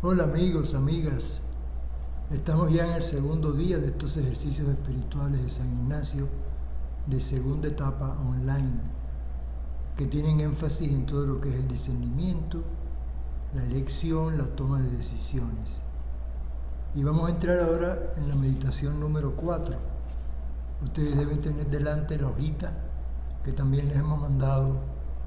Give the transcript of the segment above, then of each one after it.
Hola amigos, amigas. Estamos ya en el segundo día de estos ejercicios espirituales de San Ignacio de segunda etapa online, que tienen énfasis en todo lo que es el discernimiento, la elección, la toma de decisiones. Y vamos a entrar ahora en la meditación número 4. Ustedes deben tener delante la hojita que también les hemos mandado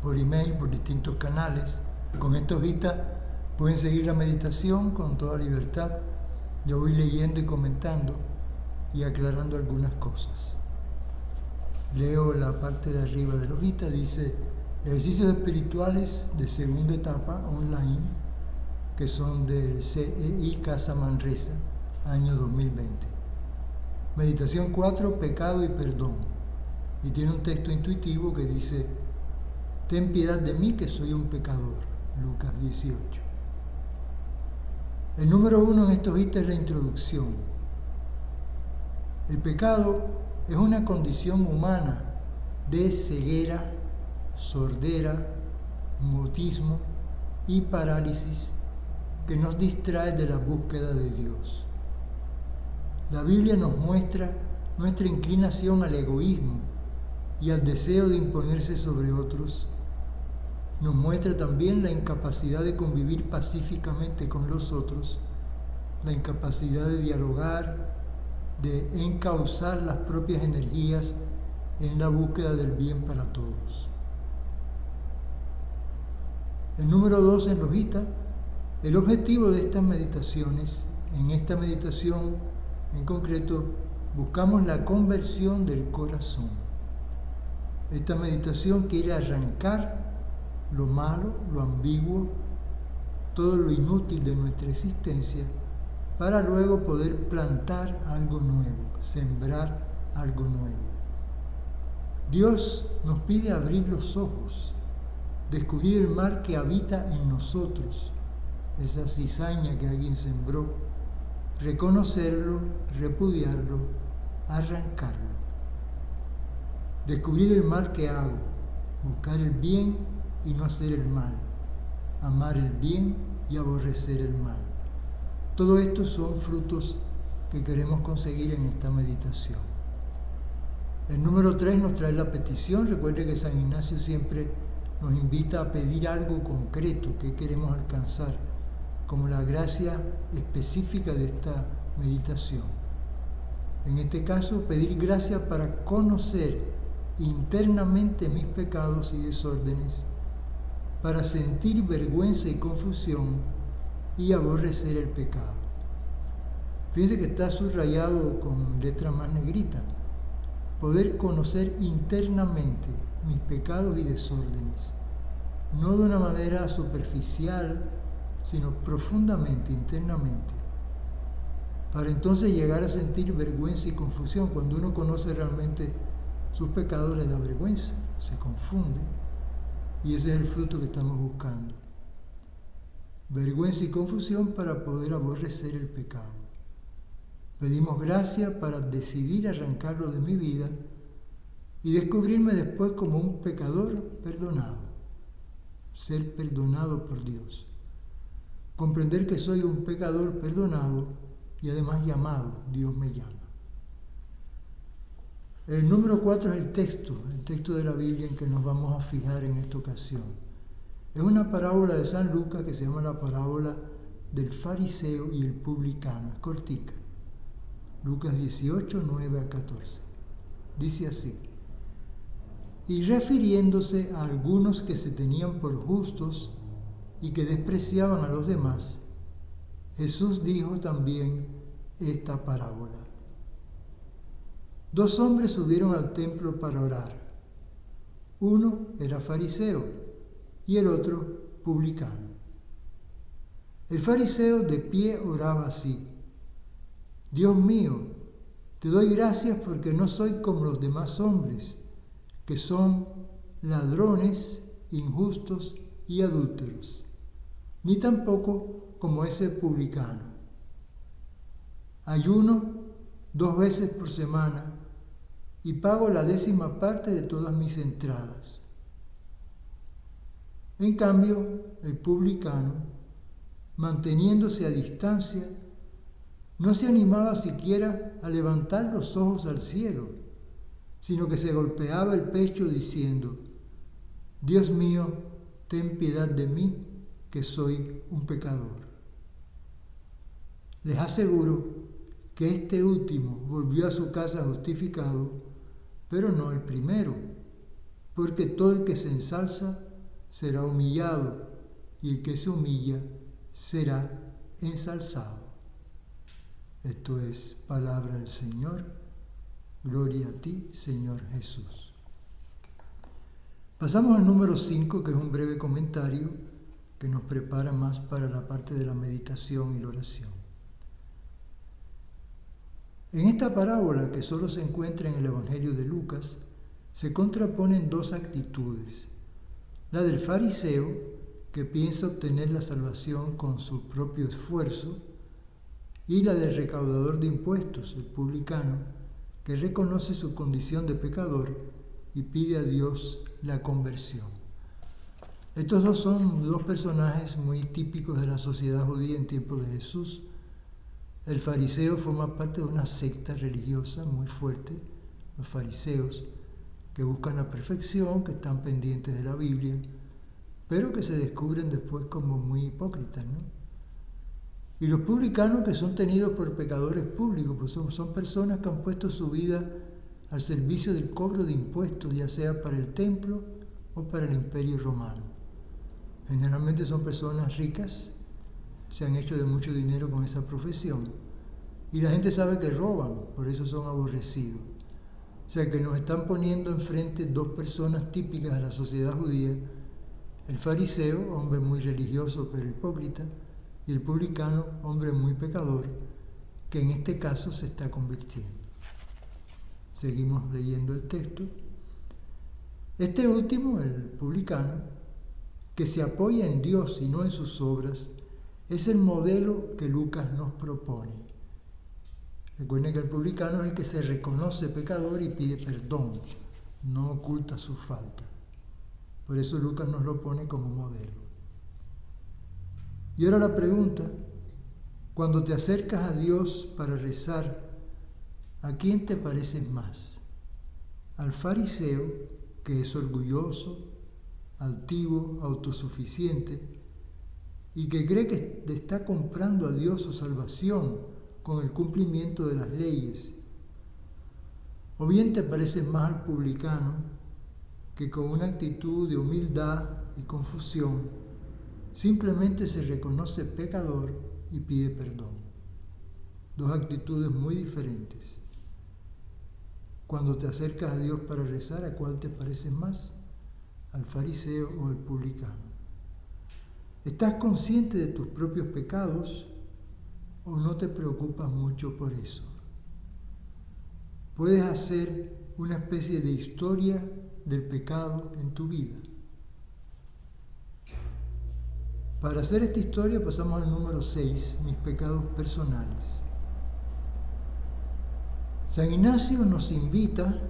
por email, por distintos canales. Con esta hojita pueden seguir la meditación con toda libertad. Yo voy leyendo y comentando y aclarando algunas cosas. Leo la parte de arriba de la hojita, dice ejercicios espirituales de segunda etapa online, que son del CEI Casa Manresa, año 2020. Meditación 4, pecado y perdón. Y tiene un texto intuitivo que dice: ten piedad de mí que soy un pecador. Lucas 18. El número 1 en esta hojita es la introducción. El pecado es una condición humana de ceguera, sordera, mutismo y parálisis que nos distrae de la búsqueda de Dios. La Biblia nos muestra nuestra inclinación al egoísmo y al deseo de imponerse sobre otros. Nos muestra también la incapacidad de convivir pacíficamente con los otros, la incapacidad de dialogar, de encauzar las propias energías en la búsqueda del bien para todos. El número 2 en la hojita, el objetivo de estas meditaciones. En esta meditación en concreto buscamos la conversión del corazón. Esta meditación quiere arrancar lo malo, lo ambiguo, todo lo inútil de nuestra existencia, para luego poder plantar algo nuevo, sembrar algo nuevo. Dios nos pide abrir los ojos, descubrir el mal que habita en nosotros, esa cizaña que alguien sembró, reconocerlo, repudiarlo, arrancarlo. Descubrir el mal que hago, buscar el bien y no hacer el mal, amar el bien y aborrecer el mal. Todo esto son frutos que queremos conseguir en esta meditación. El número 3 nos trae la petición. Recuerde que San Ignacio siempre nos invita a pedir algo concreto que queremos alcanzar, como la gracia específica de esta meditación. En este caso, pedir gracia para conocer internamente mis pecados y desórdenes, para sentir vergüenza y confusión y aborrecer el pecado. Fíjense que está subrayado con letra más negrita. Poder conocer internamente mis pecados y desórdenes, no de una manera superficial, sino profundamente, internamente, para entonces llegar a sentir vergüenza y confusión. Cuando uno conoce realmente sus pecados, le da vergüenza, se confunde. Y ese es el fruto que estamos buscando. Vergüenza y confusión para poder aborrecer el pecado. Pedimos gracia para decidir arrancarlo de mi vida y descubrirme después como un pecador perdonado. Ser perdonado por Dios. Comprender que soy un pecador perdonado y además llamado. Dios me llama. El número 4 es el texto de la Biblia en que nos vamos a fijar en esta ocasión. Es una parábola de San Lucas que se llama la parábola del fariseo y el publicano. Es cortica. Lucas 18, 9 a 14. Dice así: y refiriéndose a algunos que se tenían por justos y que despreciaban a los demás, Jesús dijo también esta parábola. 2 hombres subieron al templo para orar. Uno era fariseo y el otro publicano. El fariseo de pie oraba así: Dios mío, te doy gracias porque no soy como los demás hombres, que son ladrones, injustos y adúlteros, ni tampoco como ese publicano. Ayuno 2 veces por semana y pago la 10ª parte de todas mis entradas. En cambio, el publicano manteniéndose a distancia, no se animaba siquiera a levantar los ojos al cielo, sino que se golpeaba el pecho diciendo: Dios mío, ten piedad de mí, que soy un pecador. Les aseguro que este último volvió a su casa justificado, pero no el primero, porque todo el que se ensalza será humillado, y el que se humilla será ensalzado. Esto es palabra del Señor. Gloria a ti, Señor Jesús. Pasamos al número 5, que es un breve comentario que nos prepara más para la parte de la meditación y la oración. En esta parábola, que solo se encuentra en el Evangelio de Lucas, se contraponen dos actitudes: la del fariseo, que piensa obtener la salvación con su propio esfuerzo, y la del recaudador de impuestos, el publicano, que reconoce su condición de pecador y pide a Dios la conversión. Estos dos son dos personajes muy típicos de la sociedad judía en tiempos de Jesús. El fariseo forma parte de una secta religiosa muy fuerte, los fariseos, que buscan la perfección, que están pendientes de la Biblia, pero que se descubren después como muy hipócritas, ¿no? Y los publicanos, que son tenidos por pecadores públicos, pues son personas que han puesto su vida al servicio del cobro de impuestos, ya sea para el templo o para el imperio romano. Generalmente son personas ricas, se han hecho de mucho dinero con esa profesión, y la gente sabe que roban, por eso son aborrecidos. O sea que nos están poniendo enfrente dos personas típicas de la sociedad judía: el fariseo, hombre muy religioso pero hipócrita, y el publicano, hombre muy pecador, que en este caso se está convirtiendo. Seguimos leyendo el texto. Este último, el publicano, que se apoya en Dios y no en sus obras, es el modelo que Lucas nos propone. Recuerden que el publicano es el que se reconoce pecador y pide perdón, no oculta su falta. Por eso Lucas nos lo pone como modelo. Y ahora la pregunta: cuando te acercas a Dios para rezar, ¿a quién te pareces más? ¿Al fariseo, que es orgulloso, altivo, autosuficiente, y que cree que le está comprando a Dios su salvación con el cumplimiento de las leyes? ¿O bien te pareces más al publicano, que con una actitud de humildad y confusión simplemente se reconoce pecador y pide perdón? Dos actitudes muy diferentes. Cuando te acercas a Dios para rezar, ¿a cuál te pareces más? ¿Al fariseo o al publicano? ¿Estás consciente de tus propios pecados o no te preocupas mucho por eso? Puedes hacer una especie de historia del pecado en tu vida. Para hacer esta historia pasamos al número 6, mis pecados personales. San Ignacio nos invita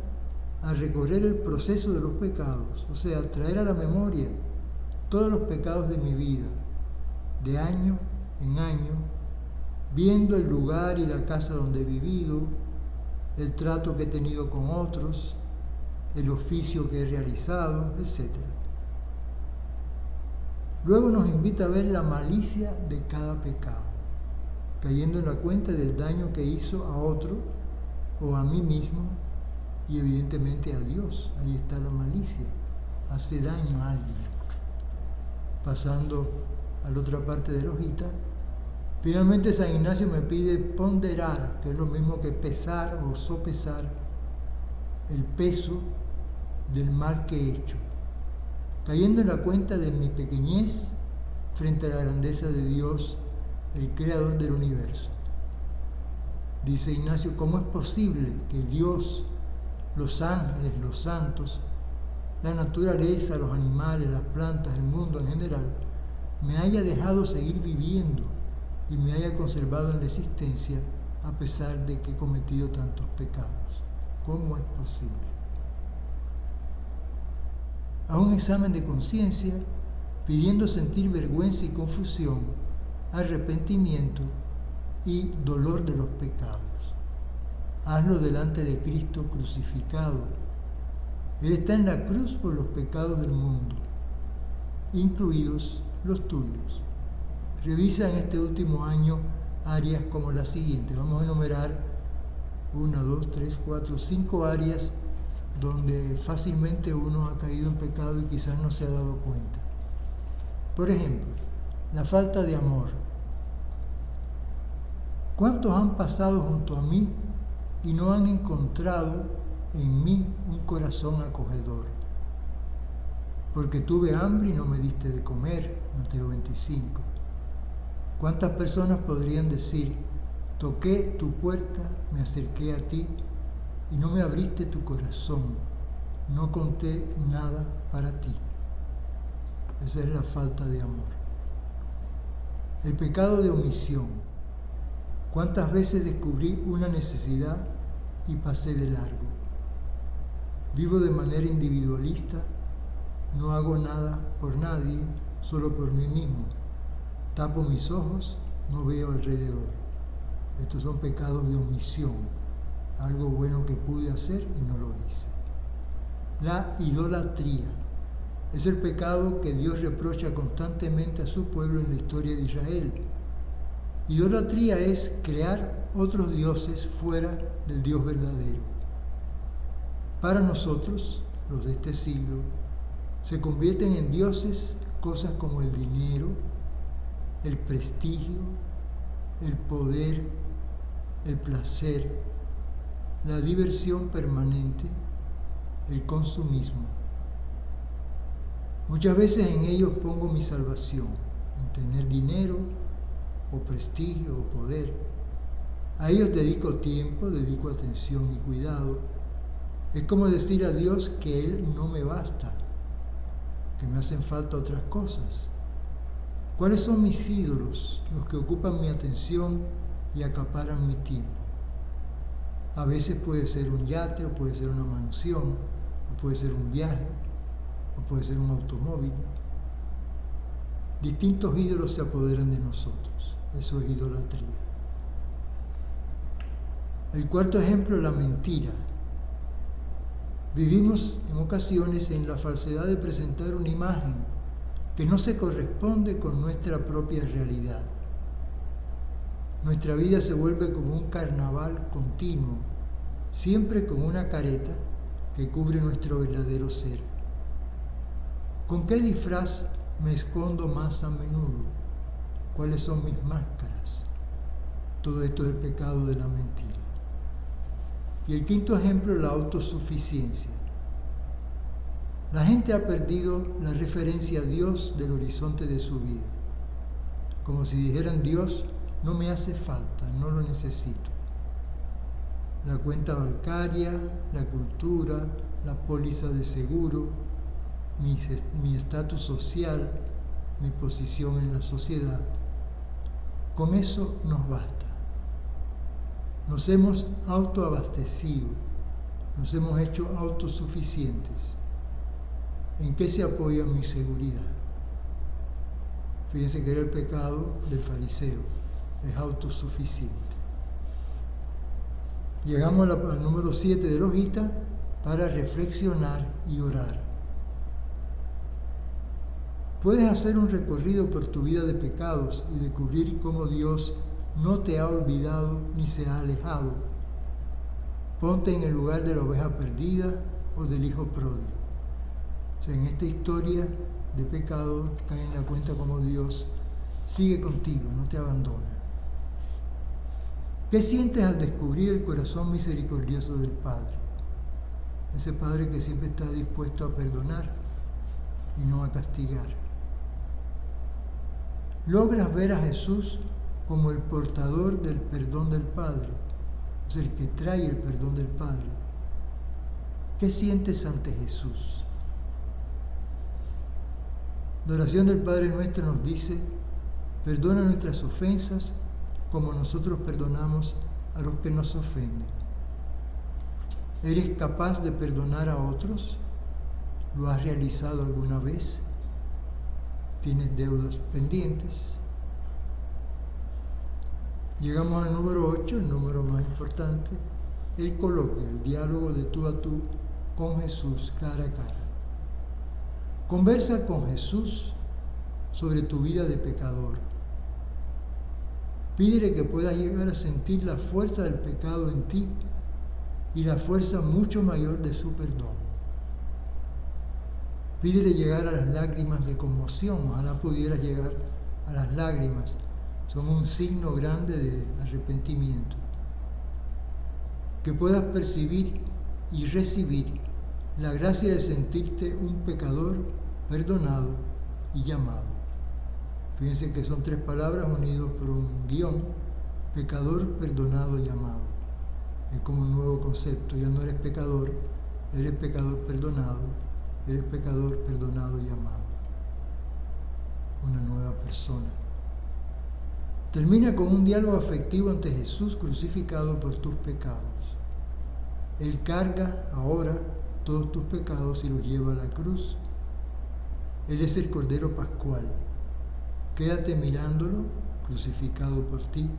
a recorrer el proceso de los pecados, o sea, traer a la memoria todos los pecados de mi vida, de año en año, viendo el lugar y la casa donde he vivido, el trato que he tenido con otros, el oficio que he realizado, etc. Luego nos invita a ver la malicia de cada pecado, cayendo en la cuenta del daño que hizo a otro o a mí mismo y evidentemente a Dios. Ahí está la malicia, hace daño a alguien. Pasando a la otra parte de la hojita, finalmente San Ignacio me pide ponderar, que es lo mismo que pesar o sopesar el peso del mal que he hecho, cayendo en la cuenta de mi pequeñez frente a la grandeza de Dios, el creador del universo. Dice Ignacio: ¿cómo es posible que Dios, los ángeles, los santos, la naturaleza, los animales, las plantas, el mundo en general, me haya dejado seguir viviendo y me haya conservado en la existencia a pesar de que he cometido tantos pecados? ¿Cómo es posible? A un examen de conciencia, pidiendo sentir vergüenza y confusión, arrepentimiento y dolor de los pecados. Hazlo delante de Cristo crucificado. Él está en la cruz por los pecados del mundo, incluidos los tuyos. Revisa en este último año áreas como las siguientes. Vamos a enumerar 1, 2, 3, 4, 5 áreas donde fácilmente uno ha caído en pecado y quizás no se ha dado cuenta. Por ejemplo, la falta de amor. ¿Cuántos han pasado junto a mí y no han encontrado en mí un corazón acogedor? Porque tuve hambre y no me diste de comer, Mateo 25. ¿Cuántas personas podrían decir, toqué tu puerta, me acerqué a ti y no me abriste tu corazón, no conté nada para ti? Esa es la falta de amor. El pecado de omisión. ¿Cuántas veces descubrí una necesidad y pasé de largo? Vivo de manera individualista, no hago nada por nadie, solo por mí mismo. Tapo mis ojos, no veo alrededor. Estos son pecados de omisión, algo bueno que pude hacer y no lo hice. La idolatría es el pecado que Dios reprocha constantemente a su pueblo en la historia de Israel. Idolatría es crear otros dioses fuera del Dios verdadero. Para nosotros, los de este siglo, se convierten en dioses cosas como el dinero, el prestigio, el poder, el placer, la diversión permanente, el consumismo. Muchas veces en ellos pongo mi salvación, en tener dinero o prestigio o poder. A ellos dedico tiempo, dedico atención y cuidado. Es como decir a Dios que Él no me basta, que me hacen falta otras cosas. ¿Cuáles son mis ídolos, los que ocupan mi atención y acaparan mi tiempo? A veces puede ser un yate, o puede ser una mansión, o puede ser un viaje, o puede ser un automóvil. Distintos ídolos se apoderan de nosotros. Eso es idolatría. El cuarto ejemplo, la mentira. Vivimos en ocasiones en la falsedad de presentar una imagen que no se corresponde con nuestra propia realidad. Nuestra vida se vuelve como un carnaval continuo, siempre con una careta que cubre nuestro verdadero ser. ¿Con qué disfraz me escondo más a menudo? ¿Cuáles son mis máscaras? Todo esto es el pecado de la mentira. Y el quinto ejemplo, la autosuficiencia. La gente ha perdido la referencia a Dios del horizonte de su vida. Como si dijeran, Dios no me hace falta, no lo necesito. La cuenta bancaria, la cultura, la póliza de seguro, mi estatus social, mi posición en la sociedad. Con eso nos basta. Nos hemos autoabastecido, nos hemos hecho autosuficientes. ¿En qué se apoya mi seguridad? Fíjense que era el pecado del fariseo, es autosuficiente. Llegamos al número 7 de la hojita para reflexionar y orar. Puedes hacer un recorrido por tu vida de pecados y descubrir cómo Dios no te ha olvidado ni se ha alejado. Ponte en el lugar de la oveja perdida o del hijo pródigo. O sea, en esta historia de pecado cae en la cuenta como Dios sigue contigo, no te abandona. ¿Qué sientes al descubrir el corazón misericordioso del Padre? Ese Padre que siempre está dispuesto a perdonar y no a castigar. ¿Logras ver a Jesús como el portador del perdón del Padre? O sea, el que trae el perdón del Padre. ¿Qué sientes ante Jesús? La oración del Padre Nuestro nos dice, perdona nuestras ofensas como nosotros perdonamos a los que nos ofenden. ¿Eres capaz de perdonar a otros? ¿Lo has realizado alguna vez? ¿Tienes deudas pendientes? Llegamos al número 8, el número más importante, el coloquio, el diálogo de tú a tú con Jesús cara a cara. Conversa con Jesús sobre tu vida de pecador. Pídele que puedas llegar a sentir la fuerza del pecado en ti y la fuerza mucho mayor de su perdón. Pídele llegar a las lágrimas de conmoción, ojalá pudieras llegar a las lágrimas, son un signo grande de arrepentimiento. Que puedas percibir y recibir la gracia de sentirte un pecador perdonado y llamado. Fíjense que son 3 palabras unidas por un guión: pecador, perdonado, llamado. Es como un nuevo concepto, ya no eres pecador perdonado, eres pecador, perdonado, llamado. Una nueva persona. Termina con un diálogo afectivo ante Jesús crucificado por tus pecados. Él carga ahora todos tus pecados y los lleva a la cruz. Él es el Cordero Pascual. Quédate mirándolo, crucificado por ti.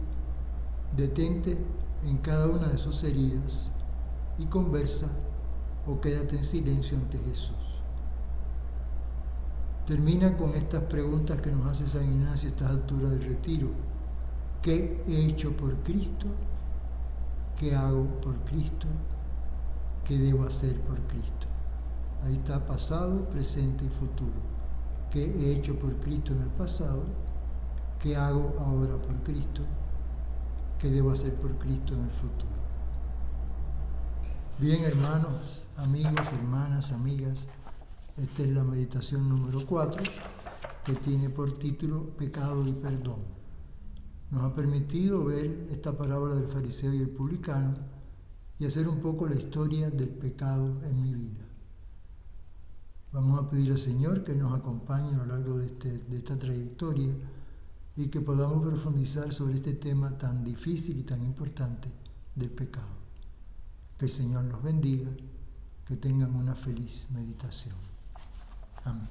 Detente en cada una de sus heridas y conversa o quédate en silencio ante Jesús. Termina con estas preguntas que nos hace San Ignacio a estas alturas del retiro. ¿Qué he hecho por Cristo? ¿Qué hago por Cristo? ¿Qué debo hacer por Cristo? Ahí está pasado, presente y futuro. ¿Qué he hecho por Cristo en el pasado? ¿Qué hago ahora por Cristo? ¿Qué debo hacer por Cristo en el futuro? Bien, hermanos, amigos, hermanas, amigas, esta es la meditación número 4, que tiene por título Pecado y Perdón. Nos ha permitido ver esta parábola del fariseo y el publicano y hacer un poco la historia del pecado en mi vida. Vamos a pedir al Señor que nos acompañe a lo largo de esta trayectoria y que podamos profundizar sobre este tema tan difícil y tan importante del pecado. Que el Señor los bendiga, que tengan una feliz meditación. Amén.